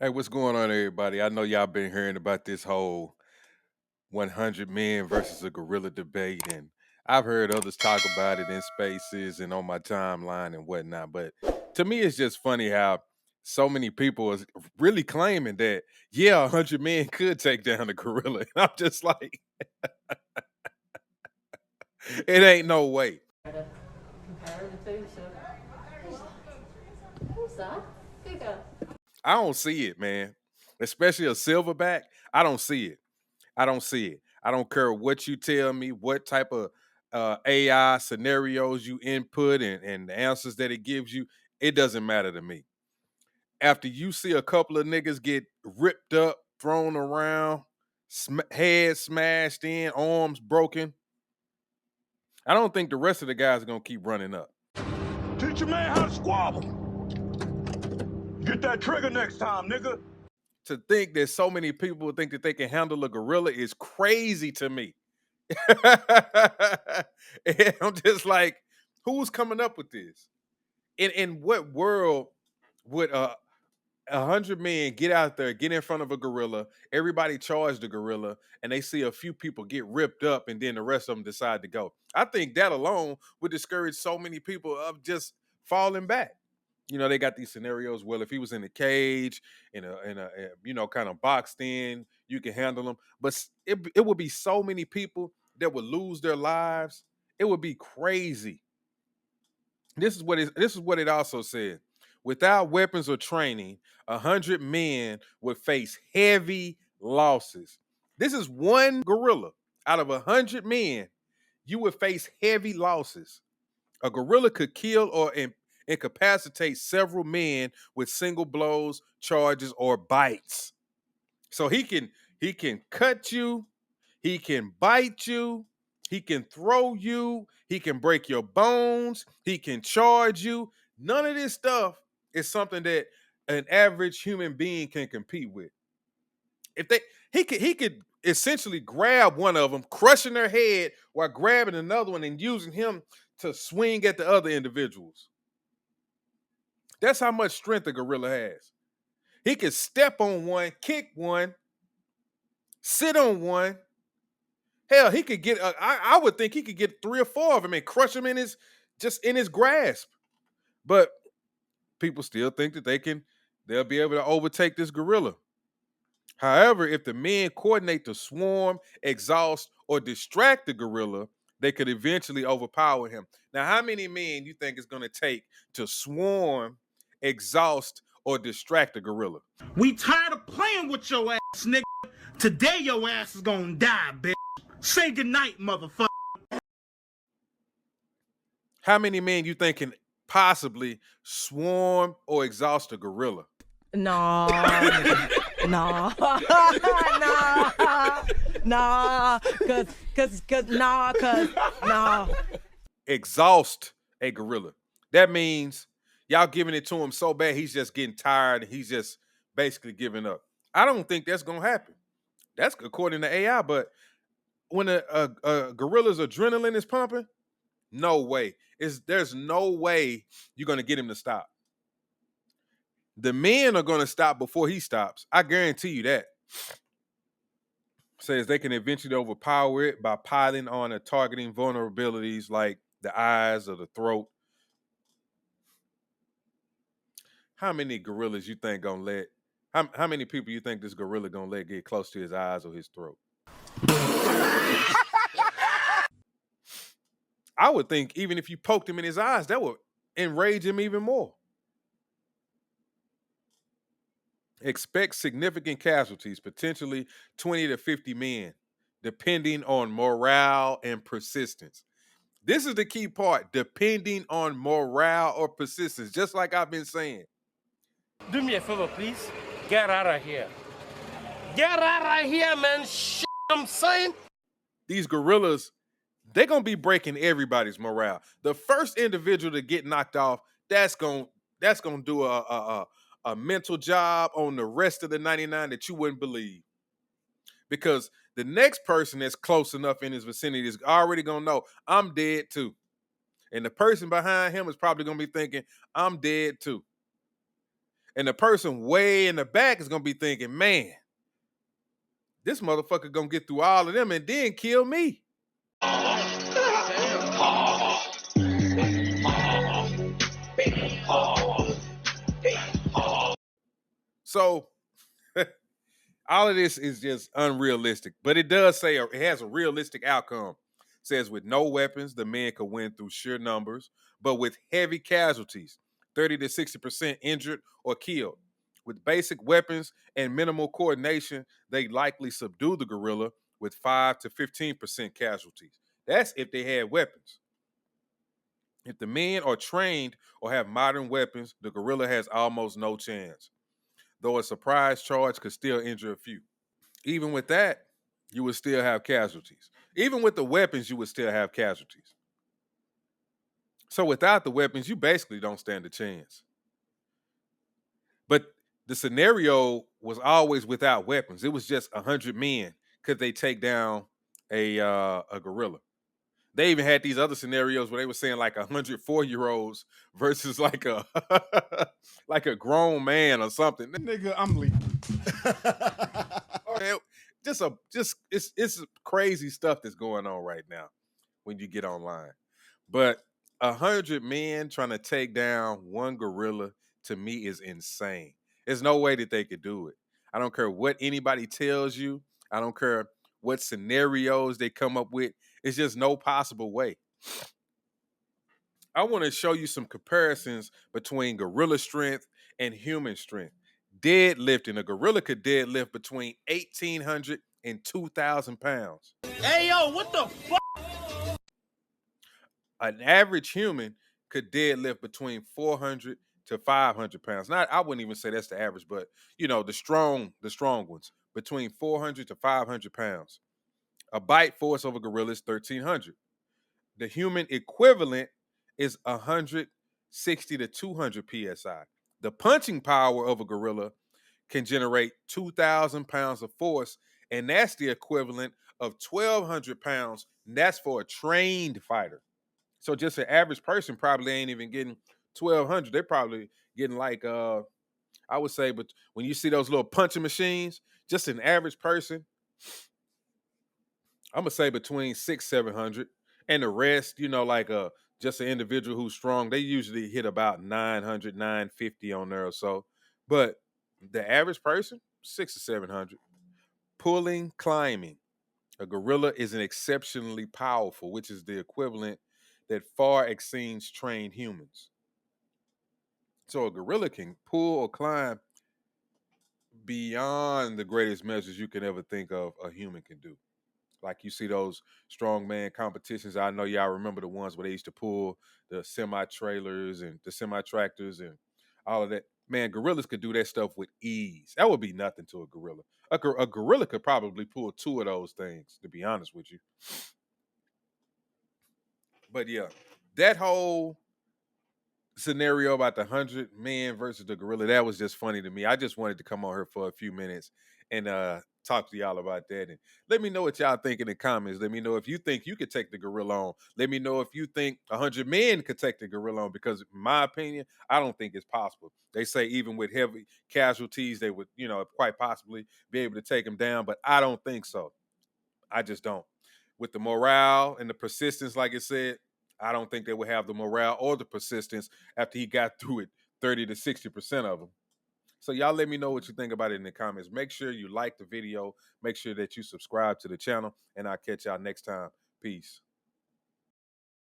Hey, what's going on, everybody? I know y'all been hearing about this whole 100 men versus a gorilla debate, and I've heard others talk about it in spaces and on my timeline and whatnot. But to me, it's just funny how so many people is really claiming that, yeah, 100 men could take down a gorilla. And I'm just like, it ain't no way. To compare the two, so who's that? Good girl. I don't see it, man. Especially a silverback. I don't see it. I don't see it. I don't care what you tell me, what type of AI scenarios you input and the answers that it gives you. It doesn't matter to me. After you see a couple of niggas get ripped up, thrown around, head smashed in, arms broken, I don't think the rest of the guys are gonna keep running up. Teach a man how to squabble. Get that trigger next time, nigga. To think that so many people think that they can handle a gorilla is crazy to me. And I'm just like, who's coming up with this? In what world would 100 men get out there, get in front of a gorilla, everybody charge the gorilla, and they see a few people get ripped up, and then the rest of them decide to go? I think that alone would discourage so many people of just falling back. They got these scenarios. Well, if he was in a cage, kind of boxed in, you can handle him. But it would be so many people that would lose their lives. It would be crazy. This is what it also said. Without weapons or training, 100 men would face heavy losses. This is one gorilla out of 100 men. You would face heavy losses. A gorilla could kill or incapacitate several men with single blows, charges, or bites. So he can cut you, he can bite you, he can throw you, he can break your bones, he can charge you. None of this stuff is something that an average human being can compete with. If they he could essentially grab one of them, crushing their head while grabbing another one and using him to swing at the other individuals. That's how much strength a gorilla has. He could step on one, kick one, sit on one. Hell, he could get. I would think he could get 3 or 4 of them and crush them in his grasp. But people still think that they'll be able to overtake this gorilla. However, if the men coordinate to swarm, exhaust, or distract the gorilla, they could eventually overpower him. Now, how many men you think it's going to take to swarm, exhaust, or distract the gorilla? We tired of playing with your ass, nigga. Today your ass is gonna die, bitch. Say goodnight, motherfucker. How many men you think can possibly swarm or exhaust a gorilla? Nah, nah, nah, nah, nah. Exhaust a gorilla. That means y'all giving it to him so bad he's just getting tired and he's just basically giving up. I don't think that's gonna happen. That's according to AI, but when a gorilla's adrenaline is pumping, no way. There's no way you're gonna get him to stop. The men are gonna stop before he stops. I guarantee you that. Says they can eventually overpower it by piling on and targeting vulnerabilities like the eyes or the throat. How many gorillas you think gonna let? How many people you think this gorilla gonna let get close to his eyes or his throat? I would think even if you poked him in his eyes, that would enrage him even more. Expect significant casualties, potentially 20 to 50 men, depending on morale and persistence. This is the key part, depending on morale or persistence, just like I've been saying. Do me a favor, please. Get out of here. Get out of here, man. Shit, I'm saying. These gorillas, they're gonna be breaking everybody's morale. The first individual to get knocked off, that's gonna do a mental job on the rest of the 99 that you wouldn't believe. Because the next person that's close enough in his vicinity is already gonna know I'm dead too. And the person behind him is probably gonna be thinking, I'm dead too. And the person way in the back is gonna be thinking, man, this motherfucker gonna get through all of them and then kill me. So all of this is just unrealistic, but it does say it has a realistic outcome. It says with no weapons, the men could win through sheer numbers, but with heavy casualties, 30 to 60% injured or killed. With basic weapons and minimal coordination, they likely subdue the gorilla with 5 to 15% casualties. That's if they had weapons. If the men are trained or have modern weapons, the gorilla has almost no chance, though a surprise charge could still injure a few. Even with that, you would still have casualties. Even with the weapons, you would still have casualties. So without the weapons, you basically don't stand a chance. But the scenario was always without weapons. It was just 100 men. Could they take down a gorilla? They even had these other scenarios where they were saying like 104-year-olds versus like a like a grown man or something. Nigga, I'm leaving. It's crazy stuff that's going on right now when you get online. But 100 men trying to take down one gorilla, to me, is insane. There's no way that they could do it. I don't care what anybody tells you. I don't care what scenarios they come up with. It's just no possible way. I want to show you some comparisons between gorilla strength and human strength. Deadlifting, a gorilla could deadlift between 1,800 and 2,000 pounds. Hey, yo, what the fuck? An average human could deadlift between 400 to 500 pounds. Not, I wouldn't even say that's the average, but you know, the strong ones, between 400 to 500 pounds. A bite force of a gorilla is 1,300. The human equivalent is 160 to 200 psi. The punching power of a gorilla can generate 2,000 pounds of force, and that's the equivalent of 1,200 pounds. And that's for a trained fighter. So just an average person probably ain't even getting 1,200. They're probably getting like, I would say, but when you see those little punching machines, just an average person, I'm gonna say between 600-700, and the rest, you know, like just an individual who's strong, they usually hit about 900, 950 on there or so. But the average person, 600 to 700. Pulling, climbing. A gorilla is an exceptionally powerful, which is the equivalent that far exceeds trained humans. So a gorilla can pull or climb beyond the greatest measures you can ever think of a human can do. Like you see those strongman competitions. I know y'all remember the ones where they used to pull the semi-trailers and the semi-tractors and all of that. Man, gorillas could do that stuff with ease. That would be nothing to a gorilla. A gorilla could probably pull 2 of those things, to be honest with you. But yeah, that whole scenario about the 100 men versus the gorilla, that was just funny to me. I just wanted to come on here for a few minutes and talk to y'all about that. And let me know what y'all think in the comments. Let me know if you think you could take the gorilla on. Let me know if you think 100 men could take the gorilla on, because in my opinion, I don't think it's possible. They say even with heavy casualties, they would, you know, quite possibly be able to take him down, but I don't think so. I just don't. With the morale and the persistence, like it said, I don't think they would have the morale or the persistence after he got through it, 30 to 60% of them. So y'all let me know what you think about it in the comments. Make sure you like the video. Make sure that you subscribe to the channel, and I'll catch y'all next time. Peace.